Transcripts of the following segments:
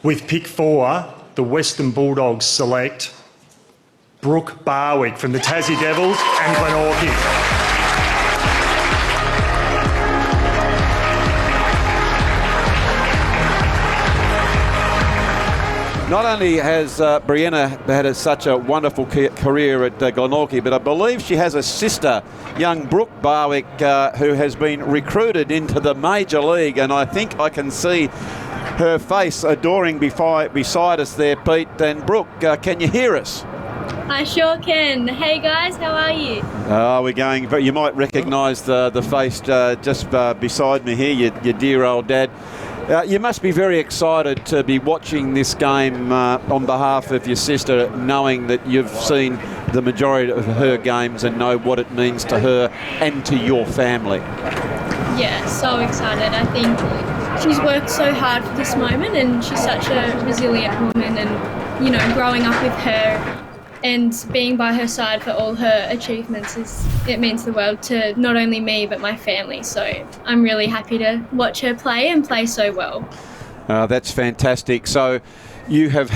With pick 4, the Western Bulldogs select Brooke Barwick from the Tassie Devils and Glenorchy. Not only has Brieanna had such a wonderful career at Glenorchy, but I believe she has a sister, young Brooke Barwick, who has been recruited into the Major League, and I think I can see her face adoring beside us there, Pete. And Brooke, can you hear us? I sure can. Hey guys, how are you? We're going, but you might recognise the face just beside me here, your dear old dad. You must be very excited to be watching this game on behalf of your sister, knowing that you've seen the majority of her games and know what it means to her and to your family. Yeah, so excited. I think she's worked so hard for this moment, and she's such a resilient woman, and, you know, growing up with her and being by her side for all her achievements, it means the world to not only me but my family. So I'm really happy to watch her play and play so well. That's fantastic. So you have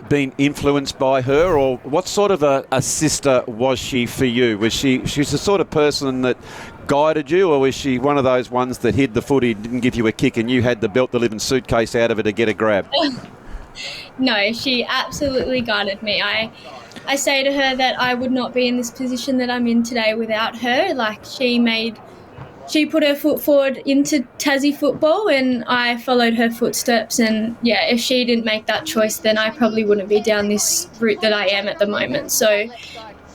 been influenced by her, or what sort of a sister was she for you? She's the sort of person that guided you, or was she one of those ones that hid the footy, didn't give you a kick, and you had to belt the living suitcase out of her to get a grab? No, she absolutely guided me. I say to her that I would not be in this position that I'm in today without her. Like, she put her foot forward into Tassie football, and I followed her footsteps. And yeah, if she didn't make that choice, then I probably wouldn't be down this route that I am at the moment. So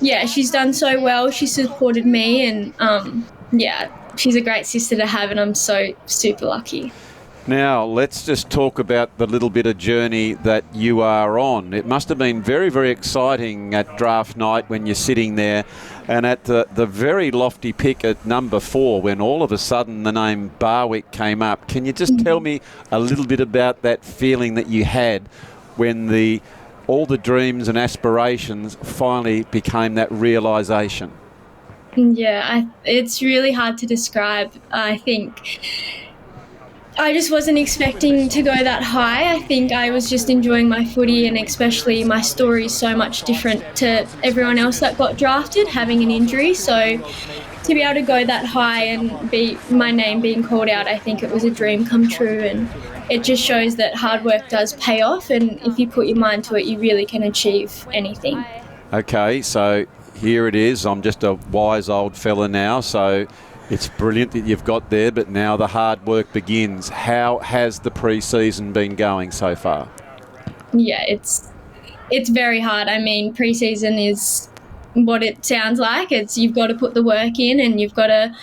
yeah, she's done so well. She supported me, and yeah, she's a great sister to have, and I'm so super lucky. Now, let's just talk about the little bit of journey that you are on. It must have been very, very exciting at draft night when you're sitting there and at the very lofty pick at number 4 when all of a sudden the name Barwick came up. Can you just tell me a little bit about that feeling that you had when all the dreams and aspirations finally became that realisation? Yeah, it's really hard to describe. I think I just wasn't expecting to go that high. I think I was just enjoying my footy, and especially my story is so much different to everyone else that got drafted, having an injury. So to be able to go that high and my name being called out, I think it was a dream come true, and it just shows that hard work does pay off, and if you put your mind to it, you really can achieve anything. Okay, so here it is. I'm just a wise old fella now, so it's brilliant that you've got there, but now the hard work begins. How has the pre-season been going so far? Yeah, it's very hard. I mean, pre-season is what it sounds like. You've got to put the work in, and you've got to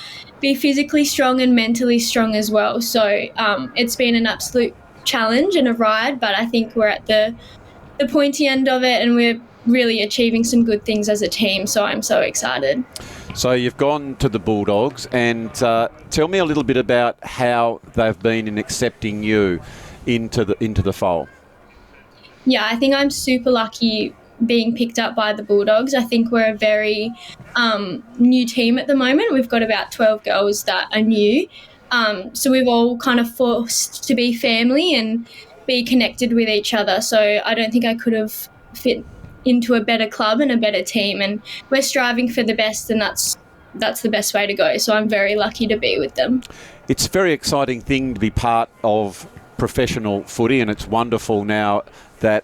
be physically strong and mentally strong as well. So it's been an absolute challenge and a ride, but I think we're at the pointy end of it, and we're really achieving some good things as a team. So I'm so excited. So you've gone to the Bulldogs, and tell me a little bit about how they've been in accepting you into the fold. Yeah, I think I'm super lucky being picked up by the Bulldogs. I think we're a very new team at the moment. We've got about 12 girls that are new. So we've all kind of forced to be family and be connected with each other. So I don't think I could have fit into a better club and a better team, and we're striving for the best, and that's the best way to go. So I'm very lucky to be with them. It's a very exciting thing to be part of professional footy, and it's wonderful now that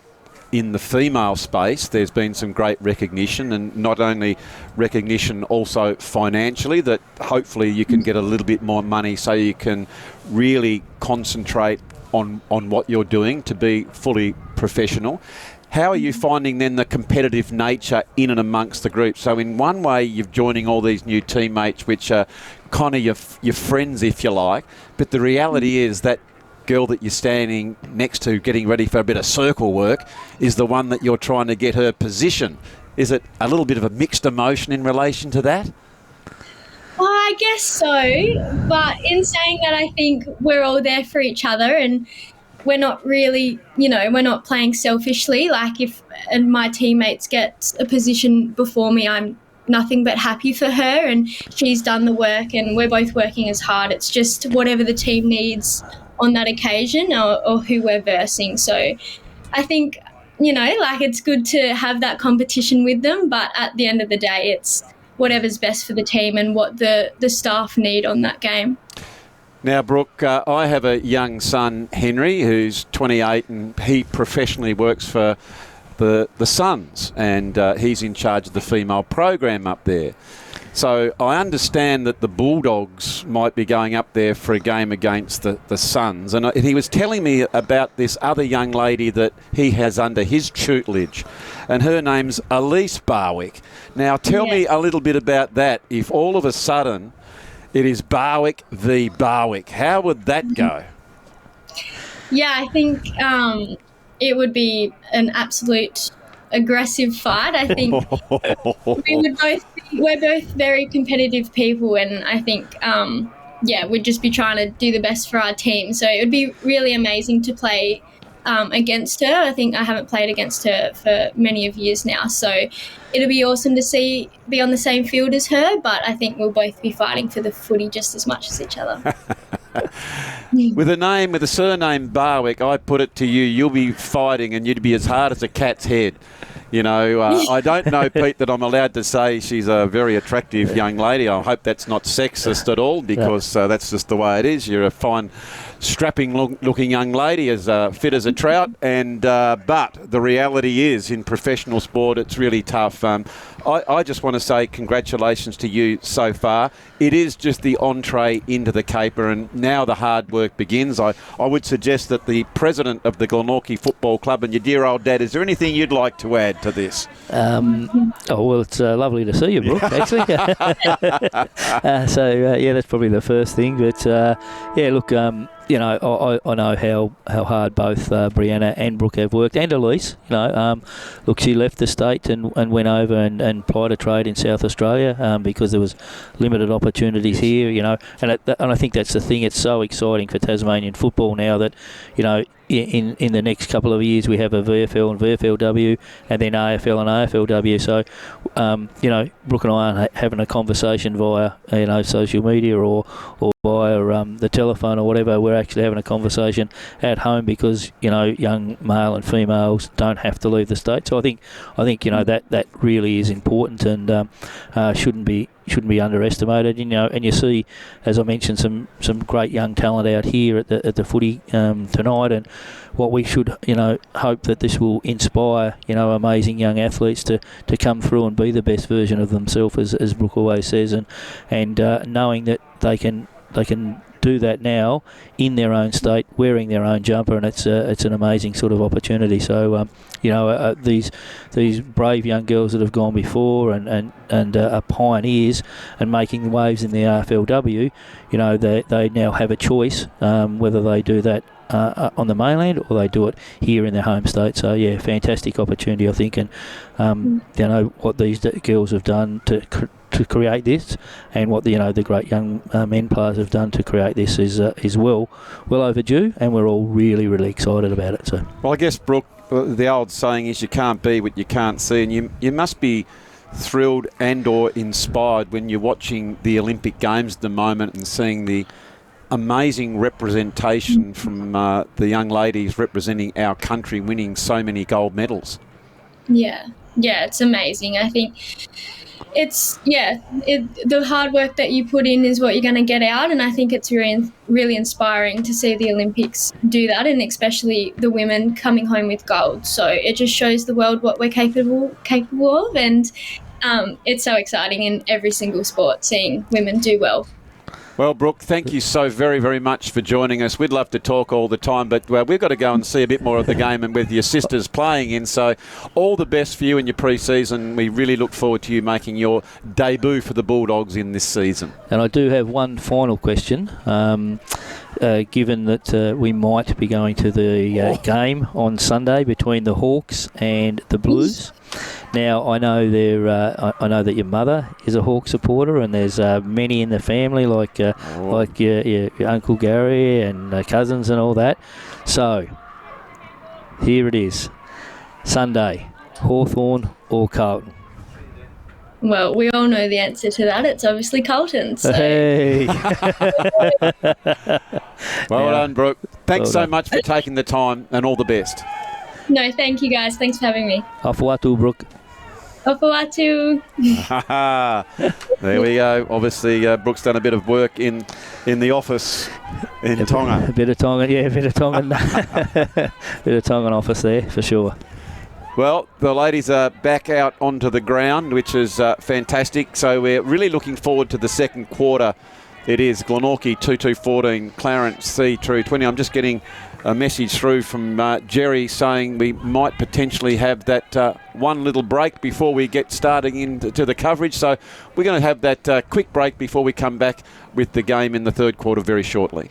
in the female space there's been some great recognition, and not only recognition, also financially, that hopefully you can get a little bit more money so you can really concentrate on what you're doing to be fully professional. How are you finding then the competitive nature in and amongst the group? So in one way, you're joining all these new teammates, which are kind of your friends, if you like. But the reality is that girl that you're standing next to getting ready for a bit of circle work is the one that you're trying to get her position. Is it a little bit of a mixed emotion in relation to that? Well, I guess so. But in saying that, I think we're all there for each other, and we're not really, we're not playing selfishly. Like, if my teammates get a position before me, I'm nothing but happy for her, and she's done the work, and we're both working as hard. It's just whatever the team needs on that occasion or who we're versing. So I think, it's good to have that competition with them, but at the end of the day, it's whatever's best for the team and what the staff need on that game. Now, Brooke, I have a young son, Henry, who's 28, and he professionally works for the Suns, and he's in charge of the female program up there. So I understand that the Bulldogs might be going up there for a game against the Suns. And he was telling me about this other young lady that he has under his tutelage, and her name's Elise Barwick. Now, tell me a little bit about that. If all of a sudden it is Barwick v. Barwick, how would that go? Yeah, I think it would be an absolute aggressive fight. I think we're both very competitive people, and I think we'd just be trying to do the best for our team. So it would be really amazing to play against her. I think I haven't played against her for many of years now, so it'll be awesome to be on the same field as her, but I think we'll both be fighting for the footy just as much as each other. With a surname Barwick, I put it to you, you'll be fighting and you'd be as hard as a cat's head. I don't know, Pete, that I'm allowed to say she's a very attractive young lady. I hope that's not sexist at all, because that's just the way it is. You're a fine, strapping-looking young lady, as fit as a trout. But the reality is, in professional sport, it's really tough. I just want to say congratulations to you so far. It is just the entree into the caper, and now the hard work begins. I would suggest that the president of the Glenorchy Football Club and your dear old dad, is there anything you'd like to add to this? It's lovely to see you, Brooke, actually. That's probably the first thing. But, I know how hard both Brieanna and Brooke have worked, and Elise. She left the state and went over and plied a trade in South Australia because there was limited opportunities here. And I think that's the thing. It's so exciting for Tasmanian football now that in the next couple of years we have a VFL and VFLW, and then AFL and AFLW. So Brooke and I aren't having a conversation via social media or via the telephone or whatever. We're actually having a conversation at home because young male and females don't have to leave the state. So I think that really is important and shouldn't be underestimated. And you see, as I mentioned, some great young talent out here at the footy tonight, and what we should hope that this will inspire amazing young athletes to come through and be the best version of themselves, as Brooke always says, and knowing that they can do that now in their own state, wearing their own jumper, and it's an amazing sort of opportunity. So these brave young girls that have gone before and are pioneers and making waves in the AFLW, they now have a choice whether they do that on the mainland or they do it here in their home state. So fantastic opportunity, I think, and what these girls have done to create this, and what the great young men players have done to create this is well overdue, and we're all really, really excited about it. So, well, I guess, Brooke, the old saying is you can't be what you can't see, and you must be thrilled and or inspired when you're watching the Olympic Games at the moment and seeing the amazing representation from the young ladies representing our country, winning so many gold medals. Yeah, it's amazing. I think the hard work that you put in is what you're going to get out, and I think it's really inspiring to see the Olympics do that, and especially the women coming home with gold. So it just shows the world what we're capable of, and it's so exciting in every single sport seeing women do well. Well, Brooke, thank you so very, very much for joining us. We'd love to talk all the time, but we've got to go and see a bit more of the game and with your sisters playing in. So all the best for you in your pre-season. We really look forward to you making your debut for the Bulldogs in this season. And I do have one final question. Given that we might be going to the game on Sunday between the Hawks and the Blues. Now, I know I know that your mother is a Hawk supporter, and there's many in the family, like your Uncle Gary and cousins and all that. So, here it is. Sunday, Hawthorn or Carlton? Well, we all know the answer to that. It's obviously Carlton. So. Hey. Well done, Brooke. Thanks Well so done. much for taking the time, and all the best. No, thank you guys. Thanks for having me. Awhatu, Brooke. Opawatu. There we go. Obviously, Brooke's done a bit of work in the office in Tonga. A bit of Tongan, yeah, a bit of Tongan. Bit of Tongan office there, for sure. Well, the ladies are back out onto the ground, which is fantastic. So we're really looking forward to the second quarter. It is Glenorchy 2-2-14, Clarence C. True 20. I'm just getting a message through from Jerry saying we might potentially have that one little break before we get starting into the coverage. So we're going to have that quick break before we come back with the game in the third quarter very shortly.